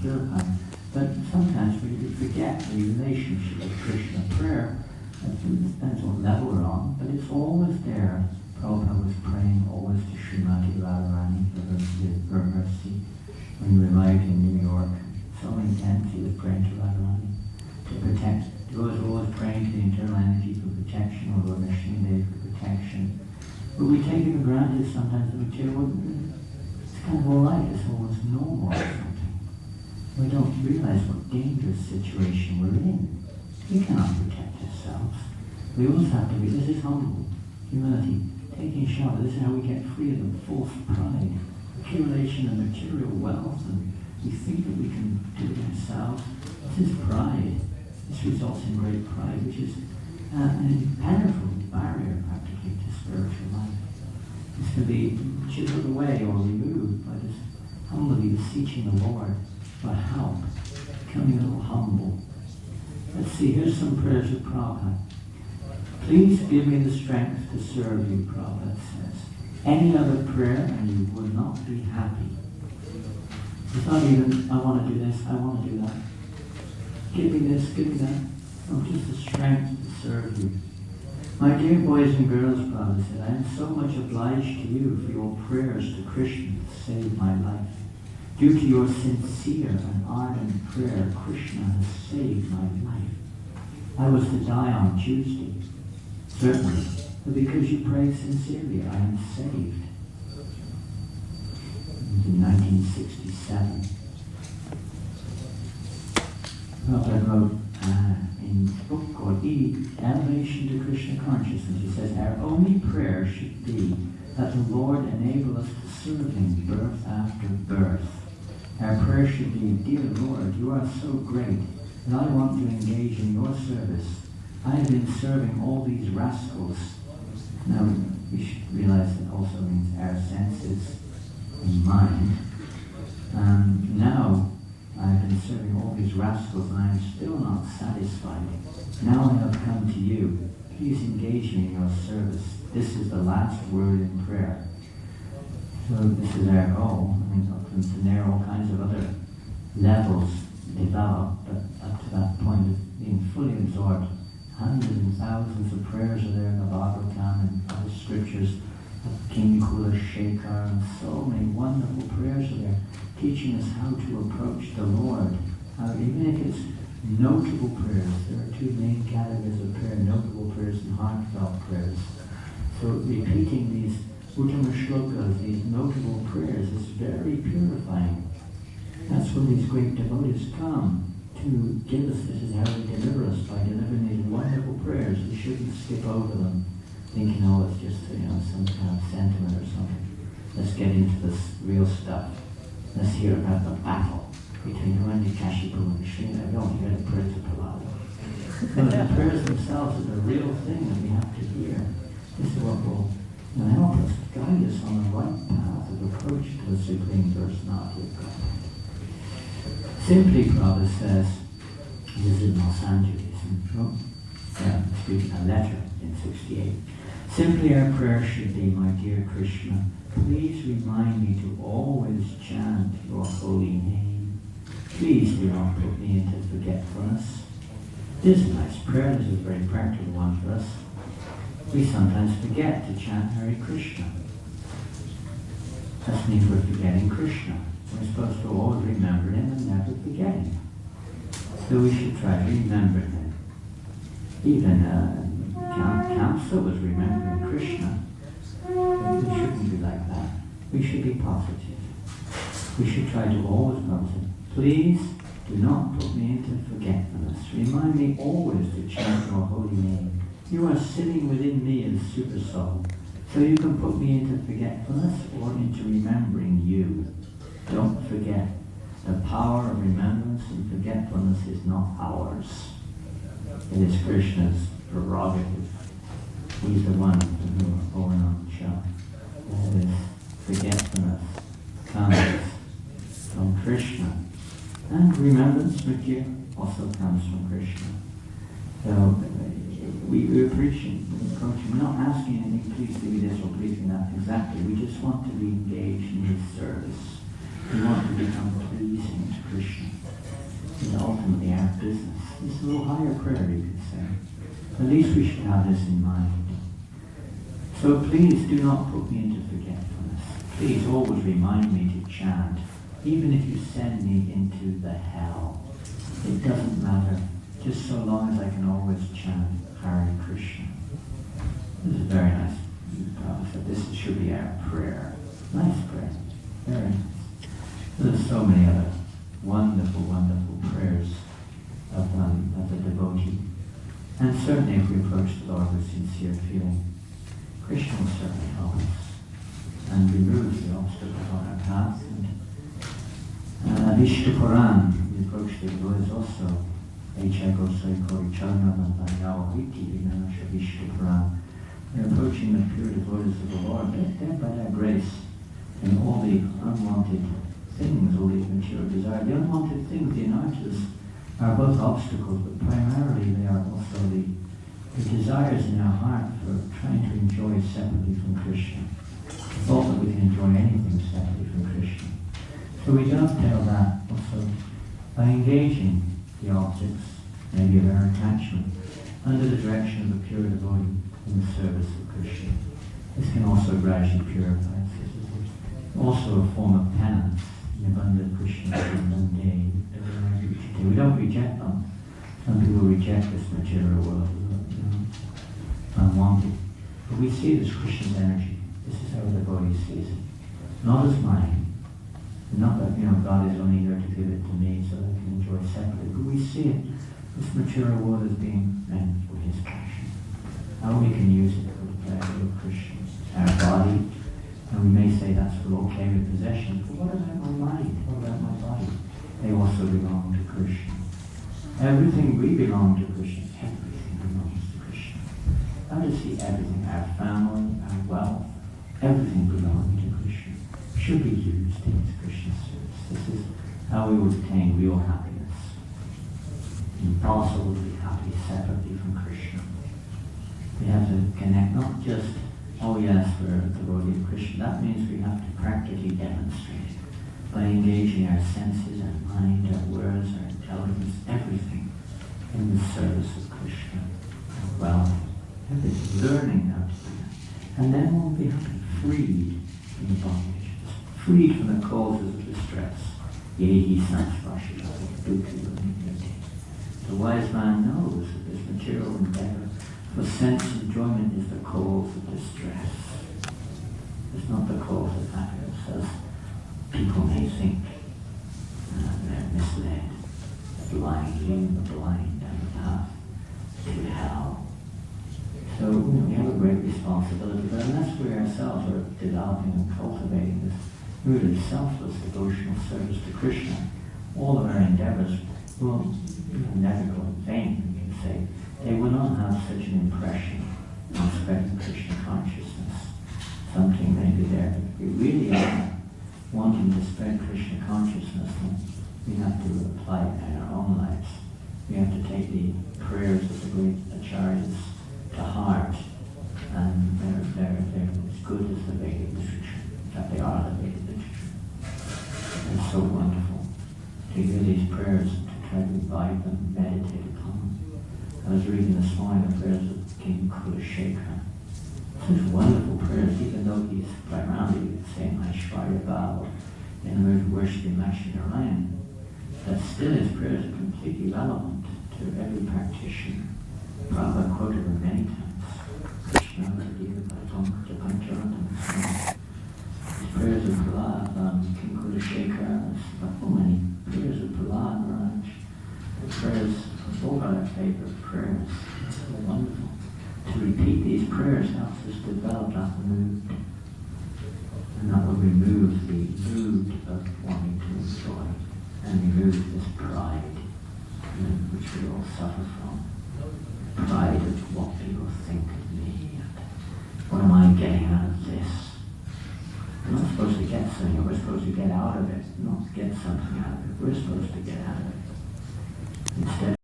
Philippi. But sometimes we forget the relationship with Krishna. Prayer, depends what level we're on, but it's always there. Prabhupada was praying always to Srimati Radharani for her mercy. When we arrived in New York, so intense, he was praying to Radharani to protect. He was always praying to the internal energy for protection, or Lord Nrsimhadev for protection. But we take it for granted sometimes the material, it's kind of alright, it's almost normal or something. We don't realize what dangerous situation we're in. We cannot protect ourselves. We always have to be, this is humble, humility, taking shelter. This is how we get free of the false pride, accumulation of material wealth, and we think that we can do it ourselves. This is pride. This results in great pride, which is an impenetrable barrier practically to spiritual life. This can be chiseled away or removed by just humbly beseeching the Lord for help, becoming a little humble. Let's see, here's some prayers of Prabhupada. Please give me the strength to serve you, Prabhupada says. Any other prayer and you would not be happy. It's not even, I want to do this, I want to do that. Give me this, give me that. No, just the strength to serve you. My dear boys and girls, Prabhupada said, I am so much obliged to you for your prayers to Krishna to save my life. Due to your sincere and ardent prayer, Krishna has saved my life. I was to die on Tuesday, certainly, but because you pray sincerely, I am saved. It was in 1967. Prabhupada wrote in a book called Elevation to Krishna Consciousness, he says, our only prayer should be that the Lord enable us to serve him birth after birth. Our prayer should be, dear Lord, you are so great that I want to engage in your service. I have been serving all these rascals. Now, we should realize that also means our senses and mind. Now, I've been serving all these rascals and I am still not satisfied. Now I have come to you. Please engage me in your service. This is the last word in prayer. So this is our goal. I mean, from there all kinds of other levels develop, but up to that point of being fully absorbed. Hundreds and thousands of prayers are there in the Bhagavatam and other scriptures of King Kula Shekhar, and so many wonderful prayers are there, teaching us how to approach the Lord. Even if it's notable prayers, there are two main categories of prayer, notable prayers and heartfelt prayers. So repeating these Uttama Shlokas, these notable prayers, is very purifying. That's when these great devotees come to give us, this is how they deliver us, by delivering these wonderful prayers. We shouldn't skip over them, thinking, oh, it's just, some kind of sentiment or something. Let's get into this real stuff. Let's hear about the battle between Hiranyakashipu and Shrina. We don't hear the prayers of Prahlada. But the prayers themselves are the real thing that we have to hear. This is what will help us, guide us on the right path of approach to the Supreme Personality of God. Simply, Prabhupada says, this is in Los Angeles, a letter in 68. Simply our prayer should be, my dear Krishna, please remind me to always chant your holy name. Please do not put me into forgetfulness. This is a nice prayer. This is a very practical one for us. We sometimes forget to chant Hare Krishna. That means we're forgetting Krishna. We're supposed to always remember him and never forget him. So we should try to remember him. Even Kamsa was remembering Krishna. But we shouldn't be like that. We should be positive. We should try to always promise, please do not put me into forgetfulness. Remind me always to chant your holy name. You are sitting within me as super soul, so you can put me into forgetfulness or into remembering you. Don't forget, the power of remembrance and forgetfulness is not ours. It is Krishna's prerogative. He's the one who over on the show. That is, forgetfulness comes from Krishna. And remembrance, Mritya, also comes from Krishna. So we appreciate the approach. We're not asking anything, please do this or please do that. Exactly. We just want to be engaged in his service. We want to become pleasing to Krishna is ultimately our business. It's a little higher prayer, you could say. At least we should have this in mind. So please do not put me into forgetfulness. Please always remind me to chant. Even if you send me into the hell, it doesn't matter, just so long as I can always chant Hare Krishna. This is very nice. So this should be our prayer. Nice prayer. Very nice. There's so many other wonderful, wonderful prayers of the devotee. And certainly if we approach the Lord with sincere feeling, Krishna will certainly help us and remove the obstacles on our path. Vishnu Puran, we approach the Lord is also Echego Soikori Charna Vantanyawa Viti Vinasha Vishnu Puran. We're approaching the pure devotees of the Lord. They're by their grace and all the unwanted things, all the material desire. The unwanted things, the anarthas, are both obstacles, but primarily they are also the desires in our heart for trying to enjoy separately from Krishna. The thought that we can enjoy anything separately from Krishna. So we dovetail that also by engaging the objects, maybe of our attachment, under the direction of the pure devotee in the service of Krishna. This can also gradually purify us. Also a form of penance. Nibandha Krishna Nandé. We don't reject them. Some people reject this material world, unwanted. But we see this Krishna's energy. This is how the devotee sees it. Not as mine. Not that, God is only here to give it to me so that I can enjoy separately. But we see it, this material world as being meant for his passion. How we can use it for the pleasure of Krishna. Our body, and we may say that's okay with possession, but what about my mind? What about my body? They also belong to Krishna. Everything we belong to Krishna. Everything belongs to Krishna. How does he everything? Our family, our wealth, everything belongs to Krishna. Should be used in his Krishna service. This is how we will attain real happiness. Impossible to be happy separately from Krishna. We have to connect, not just, oh yes, we're a devotee of Krishna. That means we have to practically demonstrate it by engaging our senses, our mind, our words, our intelligence, everything in the service of Krishna. Well, everything, learning how to do that. And then we'll be happy, freed from bondage. Freed from the causes of distress. The wise man knows that this material endeavor for sense enjoyment is the cause of distress. It's not the cause of happiness, as people may think. They're misled, leading the blind down the path to hell. So we have a great responsibility, but unless we ourselves are developing and cultivating this rooted selfless devotional service to Krishna, all of our endeavors will never go in vain, we can say. They will not have such an impression on spreading Krishna consciousness. Something may be there, but if we really are wanting to spread Krishna consciousness, then we have to apply it in our own lives. We have to take the prayers of the great acharyas to heart, and they're as good as the Vedic literature. In fact, they are the Vedic literature. It's so wonderful to hear these prayers and to try to revive them, meditate upon them. I was reading this morning the prayers of King Kulashekara. Such wonderful prayers, even though he's primarily saying Aishwarya Bhava, in other words, worshipping Lakshmi Narayan, that still his prayers are completely relevant to every practitioner. Prabhupada quoted them many times. Krishna, Radhika, Bhatam, Japancharantam. His prayers of Prahlad, King Kulashekara, so many prayers of Prahlad Maharaj. The prayers of all our favorite prayers. It's so wonderful. To repeat these prayers helps us develop that mood. And that will remove the mood of wanting to enjoy and remove this pride, which we all suffer from. Pride of what people think of me. What am I getting out of this? We're not supposed to get something, we're supposed to get out of it, not get something out of it. We're supposed to get out of it. Instead